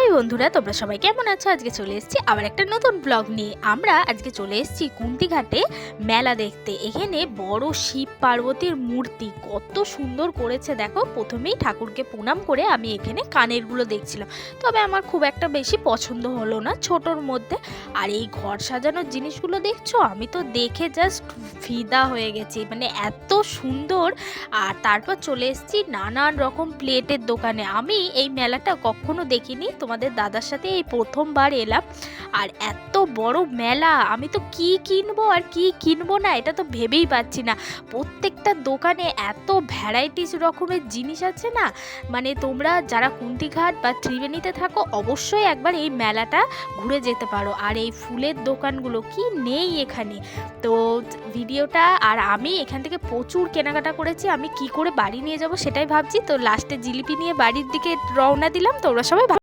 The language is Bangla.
হাই বন্ধুরা, তোমরা সবাই কেমন আছো? আজকে চলে এসেছি আবার একটা নতুন ব্লগ নিয়ে। আমরা আজকে চলে এসেছি কুন্তিঘাটে মেলা দেখতে। এখানে বড় শিব পার্বতীর মূর্তি কত সুন্দর করেছে দেখো। প্রথমেই ঠাকুরকে প্রণাম করে আমি এখানে কানেরগুলো দেখছিলাম, তবে আমার খুব একটা বেশি পছন্দ হলো না, ছোটোর মধ্যে। আর এই ঘর সাজানোর জিনিসগুলো দেখছো, আমি তো দেখে জাস্ট ফিদা হয়ে গেছি, মানে এত সুন্দর। আর তারপর চলে এসেছি নানান রকম প্লেটের দোকানে। আমি এই মেলাটা কখনো দেখিনি, তোমাদের দাদার সাথে এই প্রথমবার এলাম। আর এত বড় মেলা, আমি তো কি কিনবো আর কি কিনবো না এটা তো ভেবেই পাচ্ছি না। প্রত্যেকটা দোকানে এত ভ্যারাইটিস রকমের জিনিস আছে না, মানে তোমরা যারা কুন্তিঘাট বা ত্রিবেণীতে থাকো অবশ্যই একবার এই মেলাটা ঘুরে যেতে পারো। আর এই ফুলের দোকানগুলো কি নেই এখানে। তো ভিডিওটা আর আমি এখান থেকে প্রচুর কেনাকাটা করেছি। আমি কি করে বাড়ি নিয়ে যাব সেটাই ভাবছি। তো লাস্টে জিলিপি নিয়ে বাড়ির দিকে রওনা দিলাম। তোমরা সবাই